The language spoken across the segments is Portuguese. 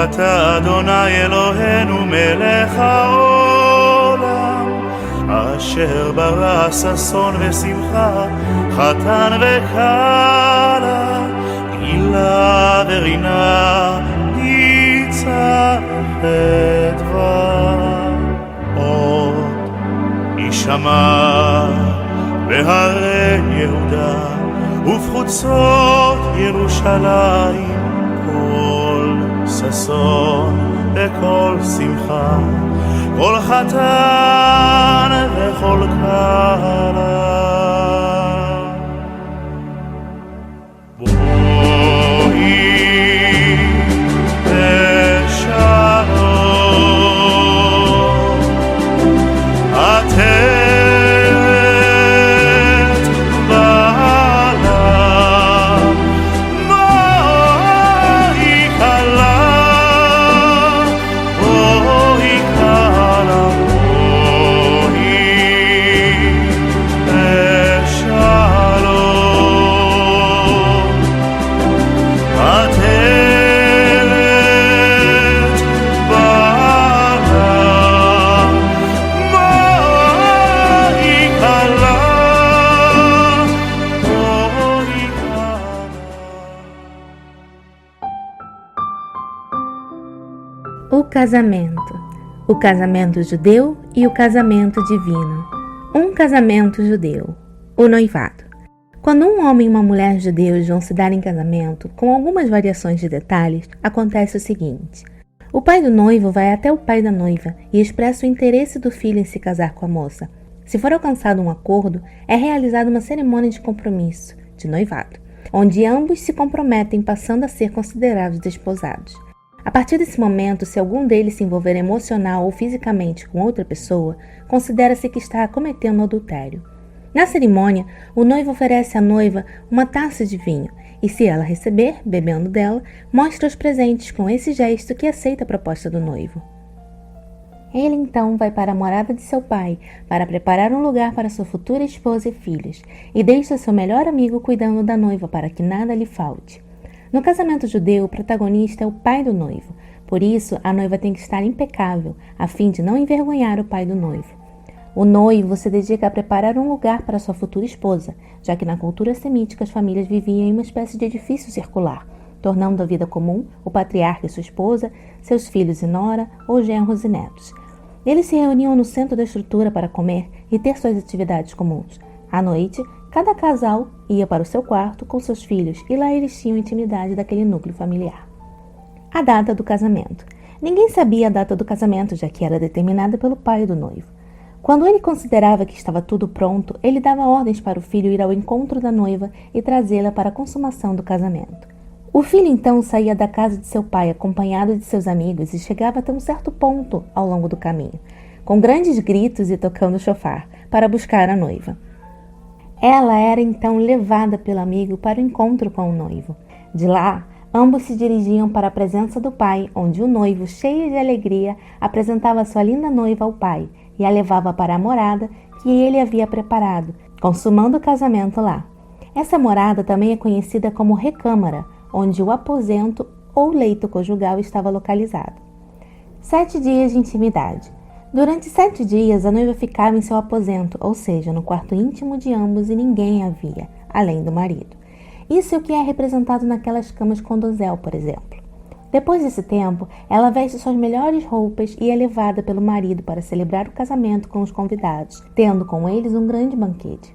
אתה אדוני אלוהינו מלך העולם, אשר ברא ששון ושמחה, חתן וכלה, גילה ורינה, ניצח ודבר. עוד יישמע בהרי יהודה ובחוצות ירושלים קול ששון וקול שמחה, כל חתן וכל כלה. O casamento judeu e o casamento divino. Um casamento judeu, o noivado. Quando um homem e uma mulher judeus vão se dar em casamento, com algumas variações de detalhes, acontece o seguinte: o pai do noivo vai até o pai da noiva e expressa o interesse do filho em se casar com a moça. Se for alcançado um acordo, é realizada uma cerimônia de compromisso, de noivado, onde ambos se comprometem passando a ser considerados desposados. A partir desse momento, se algum deles se envolver emocional ou fisicamente com outra pessoa, considera-se que está cometendo adultério. Na cerimônia, o noivo oferece à noiva uma taça de vinho e, se ela receber, bebendo dela, mostra os presentes com esse gesto que aceita a proposta do noivo. Ele então vai para a morada de seu pai para preparar um lugar para sua futura esposa e filhos e deixa seu melhor amigo cuidando da noiva para que nada lhe falte. No casamento judeu, o protagonista é o pai do noivo, por isso a noiva tem que estar impecável, a fim de não envergonhar o pai do noivo. O noivo se dedica a preparar um lugar para sua futura esposa, já que na cultura semítica as famílias viviam em uma espécie de edifício circular, tornando a vida comum o patriarca e sua esposa, seus filhos e nora ou genros e netos. Eles se reuniam no centro da estrutura para comer e ter suas atividades comuns. À noite, cada casal ia para o seu quarto com seus filhos e lá eles tinham intimidade daquele núcleo familiar. A data do casamento. Ninguém sabia a data do casamento, já que era determinada pelo pai do noivo. Quando ele considerava que estava tudo pronto, ele dava ordens para o filho ir ao encontro da noiva e trazê-la para a consumação do casamento. O filho então saía da casa de seu pai acompanhado de seus amigos e chegava até um certo ponto ao longo do caminho, com grandes gritos e tocando chofar, para buscar a noiva. Ela era então levada pelo amigo para o encontro com o noivo. De lá, ambos se dirigiam para a presença do pai, onde o noivo, cheio de alegria, apresentava sua linda noiva ao pai e a levava para a morada que ele havia preparado, consumando o casamento lá. Essa morada também é conhecida como recâmara, onde o aposento ou leito conjugal estava localizado. 7 dias de intimidade. Durante 7 dias, a noiva ficava em seu aposento, ou seja, no quarto íntimo de ambos e ninguém a via, além do marido. Isso é o que é representado naquelas camas com dosel, por exemplo. Depois desse tempo, ela veste suas melhores roupas e é levada pelo marido para celebrar o casamento com os convidados, tendo com eles um grande banquete.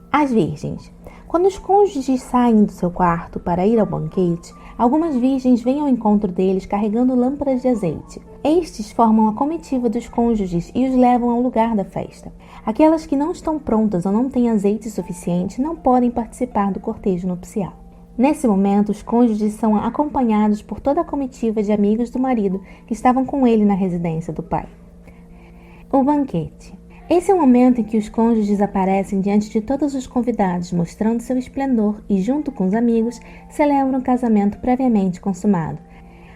As virgens. Quando os cônjuges saem do seu quarto para ir ao banquete, algumas virgens vêm ao encontro deles carregando lâmpadas de azeite. Estes formam a comitiva dos cônjuges e os levam ao lugar da festa. Aquelas que não estão prontas ou não têm azeite suficiente não podem participar do cortejo nupcial. Nesse momento, os cônjuges são acompanhados por toda a comitiva de amigos do marido que estavam com ele na residência do pai. O banquete. Esse é o momento em que os cônjuges aparecem diante de todos os convidados, mostrando seu esplendor e, junto com os amigos, celebram o casamento previamente consumado.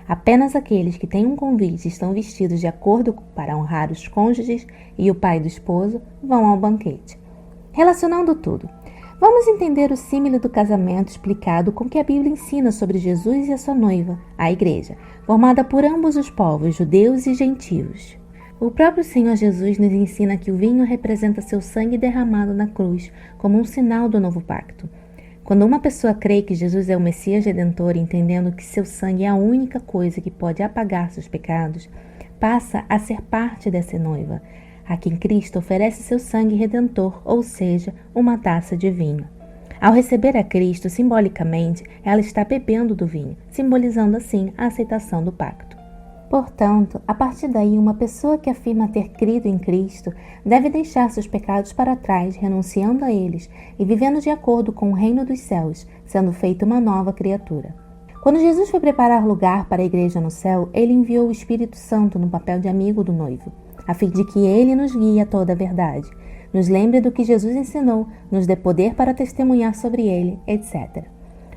Apenas aqueles que têm um convite e estão vestidos de acordo para honrar os cônjuges e o pai do esposo vão ao banquete. Relacionando tudo. Vamos entender o símile do casamento explicado com que a Bíblia ensina sobre Jesus e a sua noiva, a Igreja, formada por ambos os povos, judeus e gentios. O próprio Senhor Jesus nos ensina que o vinho representa seu sangue derramado na cruz, como um sinal do novo pacto. Quando uma pessoa crê que Jesus é o Messias Redentor, entendendo que seu sangue é a única coisa que pode apagar seus pecados, passa a ser parte dessa noiva, a quem Cristo oferece seu sangue redentor, ou seja, uma taça de vinho. Ao receber a Cristo, simbolicamente, ela está bebendo do vinho, simbolizando assim a aceitação do pacto. Portanto, a partir daí, uma pessoa que afirma ter crido em Cristo deve deixar seus pecados para trás, renunciando a eles e vivendo de acordo com o reino dos céus, sendo feita uma nova criatura. Quando Jesus foi preparar lugar para a igreja no céu, ele enviou o Espírito Santo no papel de amigo do noivo, a fim de que ele nos guie a toda a verdade, nos lembre do que Jesus ensinou, nos dê poder para testemunhar sobre ele, etc.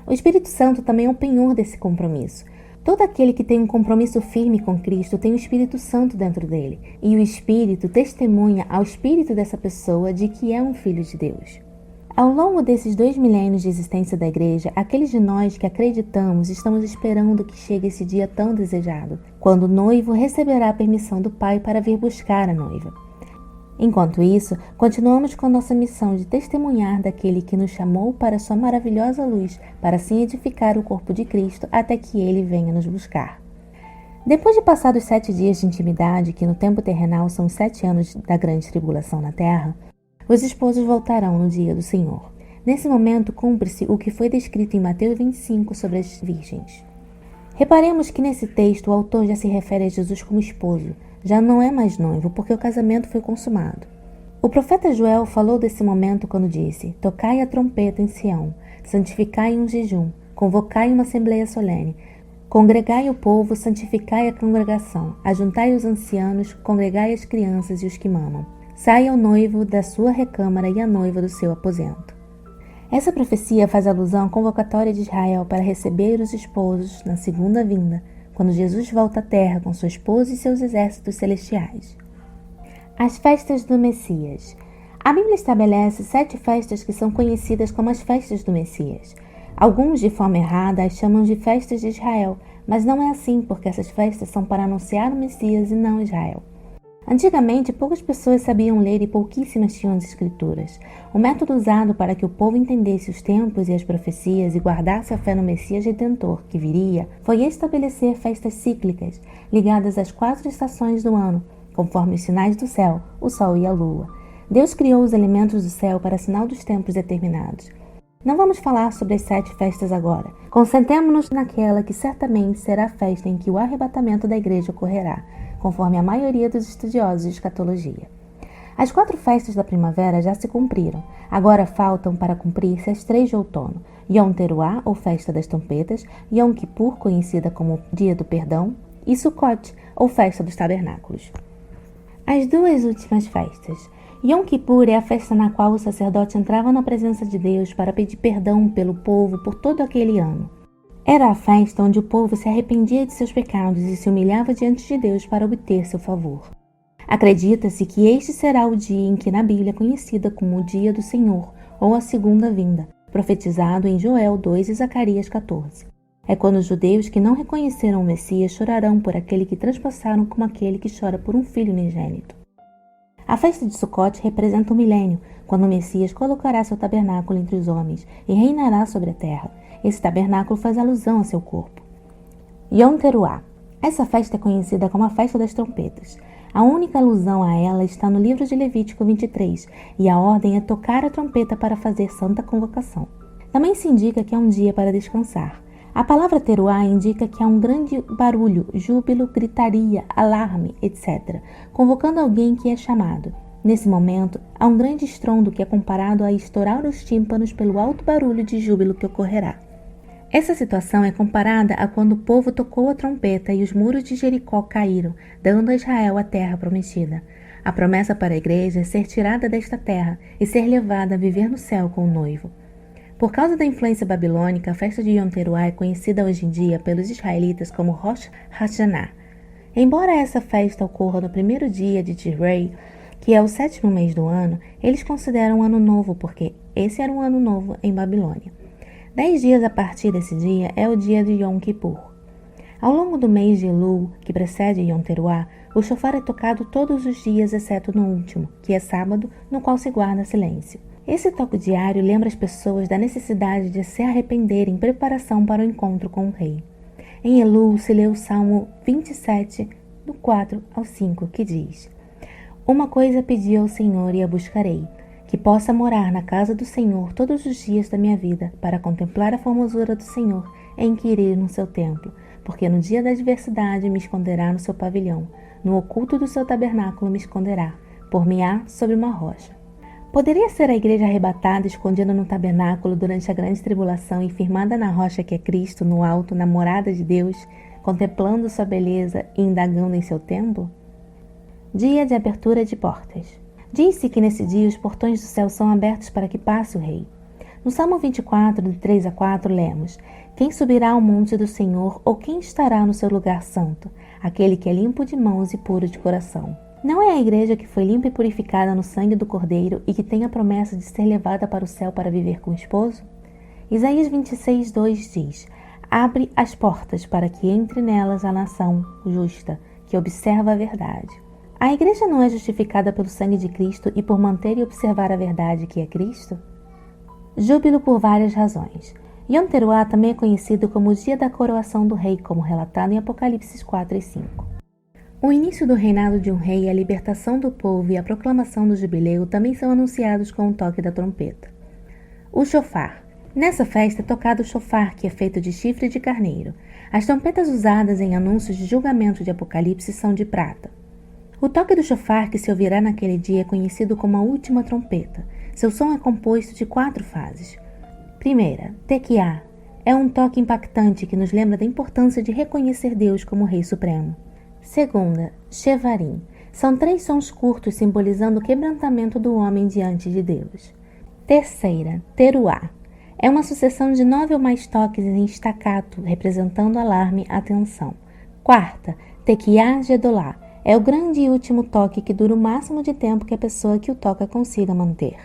O Espírito Santo também é o penhor desse compromisso. Todo aquele que tem um compromisso firme com Cristo tem o Espírito Santo dentro dele, e o Espírito testemunha ao espírito dessa pessoa de que é um filho de Deus. Ao longo desses 2 milênios de existência da Igreja, aqueles de nós que acreditamos estamos esperando que chegue esse dia tão desejado, quando o noivo receberá a permissão do Pai para vir buscar a noiva. Enquanto isso, continuamos com nossa missão de testemunhar daquele que nos chamou para sua maravilhosa luz, para assim edificar o corpo de Cristo até que ele venha nos buscar. Depois de passados 7 dias de intimidade, que no tempo terrenal são os 7 anos da grande tribulação na terra, os esposos voltarão no dia do Senhor. Nesse momento, cumpre-se o que foi descrito em Mateus 25 sobre as virgens. Reparemos que nesse texto o autor já se refere a Jesus como esposo, já não é mais noivo, porque o casamento foi consumado. O profeta Joel falou desse momento quando disse: tocai a trompeta em Sião, santificai um jejum, convocai uma assembleia solene, congregai o povo, santificai a congregação, ajuntai os ancianos, congregai as crianças e os que mamam. Saia o noivo da sua recâmara e a noiva do seu aposento. Essa profecia faz alusão à convocatória de Israel para receber os esposos na segunda vinda, quando Jesus volta à terra com sua esposa e seus exércitos celestiais. As festas do Messias. A Bíblia estabelece 7 festas que são conhecidas como as festas do Messias. Alguns, de forma errada, as chamam de festas de Israel, mas não é assim, porque essas festas são para anunciar o Messias e não Israel. Antigamente, poucas pessoas sabiam ler e pouquíssimas tinham as escrituras. O método usado para que o povo entendesse os tempos e as profecias e guardasse a fé no Messias Redentor que viria, foi estabelecer festas cíclicas, ligadas às 4 estações do ano, conforme os sinais do céu, o sol e a lua. Deus criou os elementos do céu para sinal dos tempos determinados. Não vamos falar sobre as 7 festas agora. Concentremos-nos naquela que certamente será a festa em que o arrebatamento da igreja ocorrerá, conforme a maioria dos estudiosos de escatologia. As 4 festas da primavera já se cumpriram. Agora faltam para cumprir-se as 3 de outono: Yom Teruah, ou Festa das Trompetas, Yom Kippur, conhecida como Dia do Perdão, e Sukkot, ou Festa dos Tabernáculos. As 2 últimas festas. Yom Kippur é a festa na qual o sacerdote entrava na presença de Deus para pedir perdão pelo povo por todo aquele ano. Era a festa onde o povo se arrependia de seus pecados e se humilhava diante de Deus para obter seu favor. Acredita-se que este será o dia em que na Bíblia é conhecida como o Dia do Senhor, ou a Segunda Vinda, profetizado em Joel 2 e Zacarias 14. É quando os judeus que não reconheceram o Messias chorarão por aquele que transpassaram como aquele que chora por um filho unigênito. A festa de Sukkot representa o milênio, quando o Messias colocará seu tabernáculo entre os homens e reinará sobre a terra. Esse tabernáculo faz alusão a seu corpo. Yom Teruah. Essa festa é conhecida como a Festa das Trompetas. A única alusão a ela está no livro de Levítico 23, e a ordem é tocar a trompeta para fazer santa convocação. Também se indica que é um dia para descansar. A palavra teruá indica que há um grande barulho, júbilo, gritaria, alarme, etc., convocando alguém que é chamado. Nesse momento, há um grande estrondo que é comparado a estourar os tímpanos pelo alto barulho de júbilo que ocorrerá. Essa situação é comparada a quando o povo tocou a trompeta e os muros de Jericó caíram, dando a Israel a terra prometida. A promessa para a igreja é ser tirada desta terra e ser levada a viver no céu com o noivo. Por causa da influência babilônica, a festa de Yom Teruah é conhecida hoje em dia pelos israelitas como Rosh Hashanah. Embora essa festa ocorra no primeiro dia de Tishrei, que é o 7º mês do ano, eles consideram um ano novo porque Esse era um ano novo em Babilônia. 10 dias a partir desse dia é o dia de Yom Kippur. Ao longo do mês de Elul, que precede Yom Teruah, o shofar é tocado todos os dias, exceto no último, que é sábado, no qual se guarda silêncio. Esse toque diário lembra as pessoas da necessidade de se arrependerem em preparação para o encontro com o rei. Em Elul se lê o Salmo 27, do 4 ao 5, que diz: Uma coisa pedi ao Senhor e a buscarei, que possa morar na casa do Senhor todos os dias da minha vida, para contemplar a formosura do Senhor e inquirir no seu templo, porque no dia da adversidade me esconderá no seu pavilhão, no oculto do seu tabernáculo me esconderá, por-me-á sobre uma rocha. Poderia ser a igreja arrebatada, escondida no tabernáculo durante a grande tribulação e firmada na rocha que é Cristo, no alto, na morada de Deus, contemplando sua beleza e indagando em seu templo? Dia de abertura de portas. Diz-se que nesse dia os portões do céu são abertos para que passe o rei. No Salmo 24, de 3 a 4, lemos: Quem subirá ao monte do Senhor, ou quem estará no seu lugar santo? Aquele que é limpo de mãos e puro de coração. Não é a igreja que foi limpa e purificada no sangue do Cordeiro e que tem a promessa de ser levada para o céu para viver com o esposo? Isaías 26, 2 diz: Abre as portas para que entre nelas a nação justa, que observa a verdade. A igreja não é justificada pelo sangue de Cristo e por manter e observar a verdade que é Cristo? Júbilo por várias razões. Yom Teruah também é conhecido como o dia da coroação do rei, como relatado em Apocalipse 4 e 5. O início do reinado de um rei, a libertação do povo e a proclamação do jubileu também são anunciados com o toque da trompeta. O shofar. Nessa festa é tocado o shofar, que é feito de chifre de carneiro. As trompetas usadas em anúncios de julgamento de Apocalipse são de prata. O toque do shofar que se ouvirá naquele dia é conhecido como a última trompeta. Seu som é composto de 4 fases. Primeira, Tequiá. É um toque impactante que nos lembra da importância de reconhecer Deus como Rei Supremo. Segunda, Shevarim. São 3 sons curtos simbolizando o quebrantamento do homem diante de Deus. Terceira, Teruah. É uma sucessão de 9 ou mais toques em staccato, representando alarme, atenção. Quarta, Tequiá Gedolá. É o grande e último toque que dura o máximo de tempo que a pessoa que o toca consiga manter.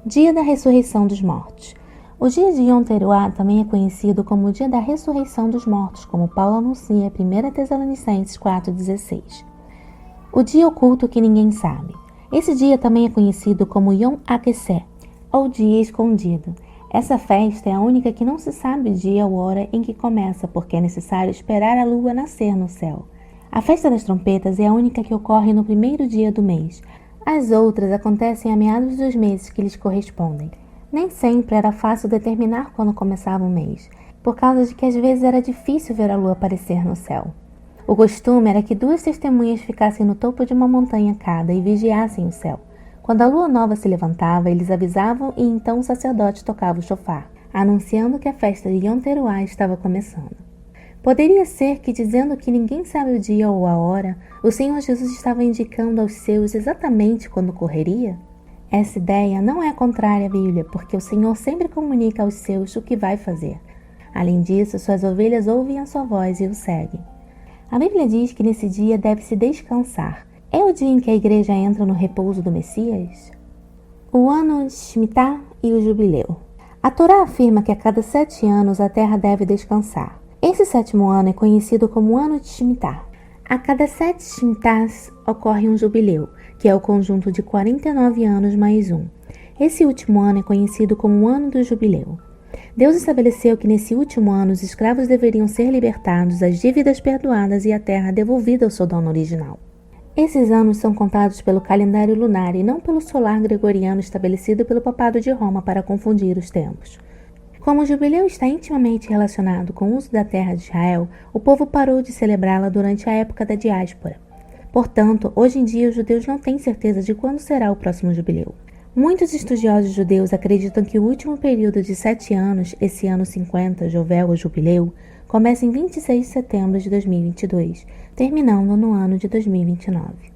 Dia da ressurreição dos mortos. O dia de Yom Teruah também é conhecido como o dia da ressurreição dos mortos, como Paulo anuncia em 1 Tessalonicenses 4,16. O dia oculto que ninguém sabe. Esse dia também é conhecido como Yom HaKeseh, ou dia escondido. Essa festa é a única que não se sabe o dia ou hora em que começa, porque é necessário esperar a lua nascer no céu. A festa das trompetas é a única que ocorre no primeiro dia do mês. As outras acontecem a meados dos meses que lhes correspondem. Nem sempre era fácil determinar quando começava o mês, por causa de que às vezes era difícil ver a lua aparecer no céu. O costume era que 2 testemunhas ficassem no topo de uma montanha cada e vigiassem o céu. Quando a lua nova se levantava, eles avisavam e então o sacerdote tocava o shofar, anunciando que a festa de Yom Teruah estava começando. Poderia ser que, dizendo que ninguém sabe o dia ou a hora, o Senhor Jesus estava indicando aos seus exatamente quando ocorreria? Essa ideia não é contrária à Bíblia, porque o Senhor sempre comunica aos seus o que vai fazer. Além disso, suas ovelhas ouvem a sua voz e o seguem. A Bíblia diz que nesse dia deve-se descansar. É o dia em que a igreja entra no repouso do Messias? O ano de Shemitah e o jubileu. A Torá afirma que a cada 7 anos a terra deve descansar. Esse 7º ano é conhecido como o ano de Shemitah. A cada 7 Shemitahs ocorre um jubileu, que é o conjunto de 49 anos mais um. Esse último ano é conhecido como o ano do jubileu. Deus estabeleceu que nesse último ano os escravos deveriam ser libertados, as dívidas perdoadas e a terra devolvida ao seu dono original. Esses anos são contados pelo calendário lunar e não pelo solar gregoriano estabelecido pelo Papado de Roma para confundir os tempos. Como o jubileu está intimamente relacionado com o uso da terra de Israel, o povo parou de celebrá-la durante a época da diáspora. Portanto, hoje em dia os judeus não têm certeza de quando será o próximo jubileu. Muitos estudiosos judeus acreditam que o último período de 7 anos, esse ano 50, Jovel ou Jubileu, começa em 26 de setembro de 2022, terminando no ano de 2029.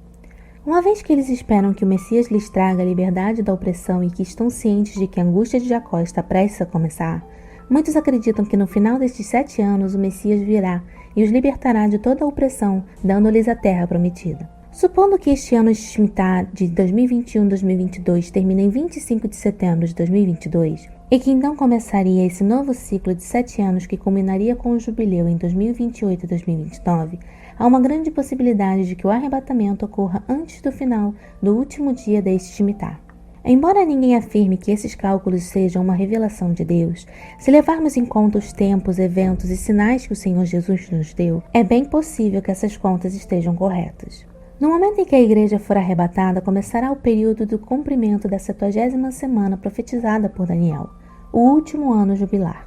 Uma vez que eles esperam que o Messias lhes traga a liberdade da opressão e que estão cientes de que a angústia de Jacó está prestes a começar, muitos acreditam que no final destes 7 anos o Messias virá e os libertará de toda a opressão, dando-lhes a terra prometida. Supondo que este ano Shemitah de 2021-2022 termine em 25 de setembro de 2022 e que então começaria esse novo ciclo de 7 anos que culminaria com o jubileu em 2028 e 2029, há uma grande possibilidade de que o arrebatamento ocorra antes do final do último dia deste Shemitah. Embora ninguém afirme que esses cálculos sejam uma revelação de Deus, se levarmos em conta os tempos, eventos e sinais que o Senhor Jesus nos deu, é bem possível que essas contas estejam corretas. No momento em que a igreja for arrebatada, começará o período do cumprimento da 70ª semana profetizada por Daniel, o último ano jubilar,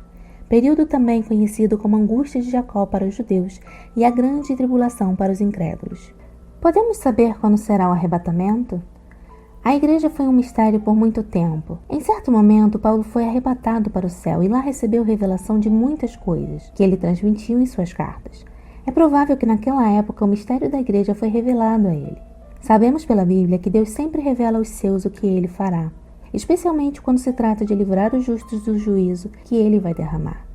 período também conhecido como angústia de Jacó para os judeus e a grande tribulação para os incrédulos. Podemos saber quando será o arrebatamento? A igreja foi um mistério por muito tempo. Em certo momento, Paulo foi arrebatado para o céu e lá recebeu revelação de muitas coisas que ele transmitiu em suas cartas. É provável que naquela época o mistério da igreja foi revelado a ele. Sabemos pela Bíblia que Deus sempre revela aos seus o que ele fará, especialmente quando se trata de livrar os justos do juízo que ele vai derramar.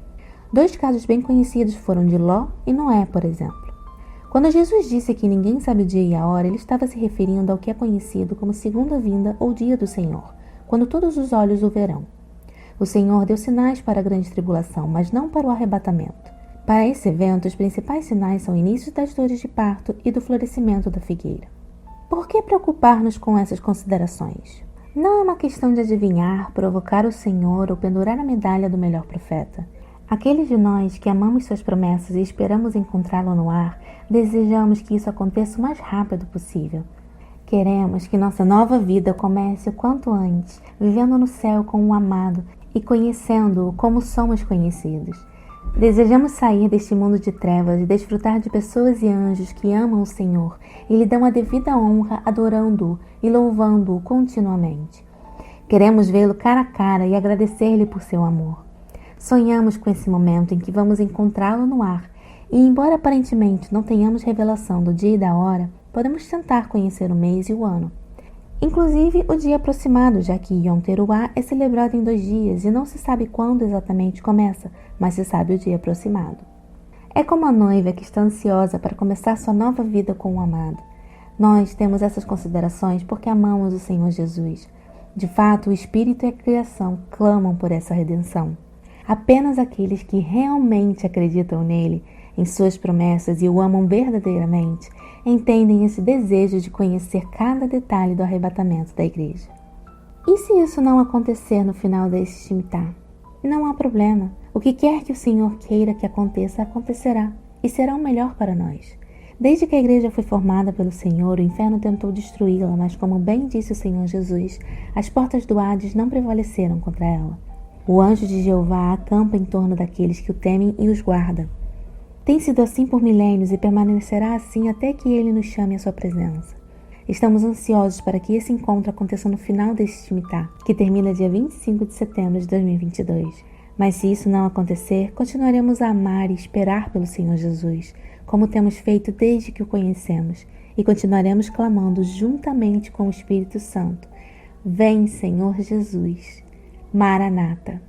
2 casos bem conhecidos foram de Ló e Noé, por exemplo. Quando Jesus disse que ninguém sabe o dia e a hora, ele estava se referindo ao que é conhecido como segunda vinda ou dia do Senhor, quando todos os olhos o verão. O Senhor deu sinais para a grande tribulação, mas não para o arrebatamento. Para esse evento, os principais sinais são o início das dores de parto e do florescimento da figueira. Por que preocupar-nos com essas considerações? Não é uma questão de adivinhar, provocar o Senhor ou pendurar a medalha do melhor profeta. Aqueles de nós que amamos suas promessas e esperamos encontrá-lo no ar, desejamos que isso aconteça o mais rápido possível. Queremos que nossa nova vida comece o quanto antes, vivendo no céu com o amado e conhecendo-o como somos conhecidos. Desejamos sair deste mundo de trevas e desfrutar de pessoas e anjos que amam o Senhor e lhe dão a devida honra adorando-o e louvando-o continuamente. Queremos vê-lo cara a cara e agradecer-lhe por seu amor. Sonhamos com esse momento em que vamos encontrá-lo no ar e, embora aparentemente não tenhamos revelação do dia e da hora, podemos tentar conhecer o mês e o ano. Inclusive o dia aproximado, já que Yom Teruah é celebrado em 2 dias e não se sabe quando exatamente começa, mas se sabe o dia aproximado. É como a noiva que está ansiosa para começar sua nova vida com o amado. Nós temos essas considerações porque amamos o Senhor Jesus. De fato, o Espírito e a criação clamam por essa redenção. Apenas aqueles que realmente acreditam nele, em suas promessas e o amam verdadeiramente, entendem esse desejo de conhecer cada detalhe do arrebatamento da igreja. E se isso não acontecer no final deste Shemitah? Não há problema. O que quer que o Senhor queira que aconteça, acontecerá, e será o melhor para nós. Desde que a igreja foi formada pelo Senhor, o inferno tentou destruí-la, mas como bem disse o Senhor Jesus, as portas do Hades não prevaleceram contra ela. O anjo de Jeová acampa em torno daqueles que o temem e os guarda. Tem sido assim por milênios e permanecerá assim até que ele nos chame à sua presença. Estamos ansiosos para que esse encontro aconteça no final deste Shemitah, que termina dia 25 de setembro de 2022. Mas se isso não acontecer, continuaremos a amar e esperar pelo Senhor Jesus, como temos feito desde que o conhecemos, e continuaremos clamando juntamente com o Espírito Santo: Vem, Senhor Jesus. Maranata.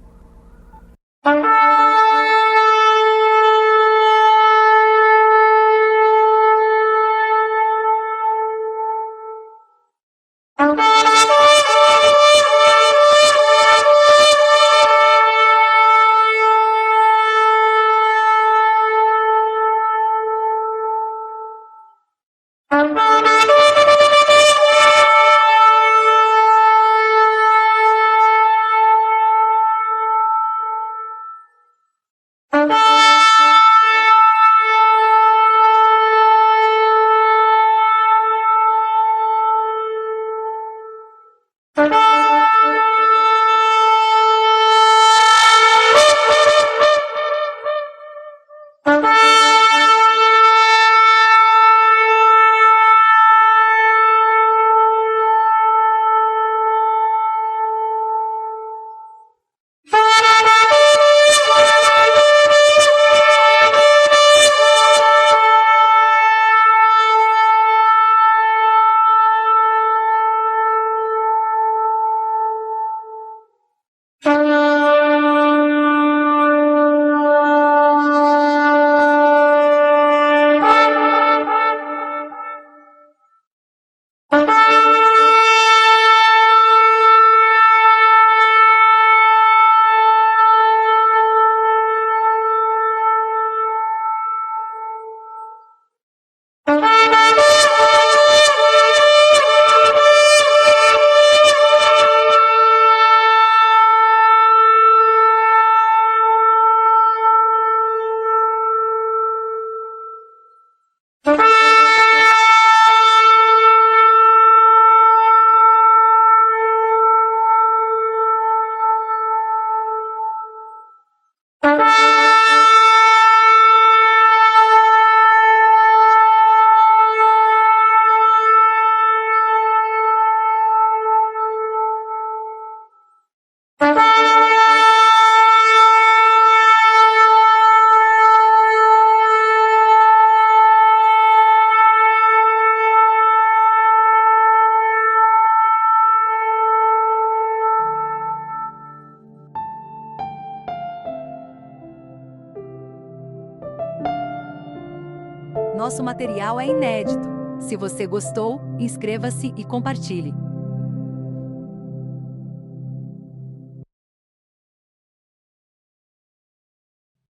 Nosso material é inédito. Se você gostou, inscreva-se e compartilhe.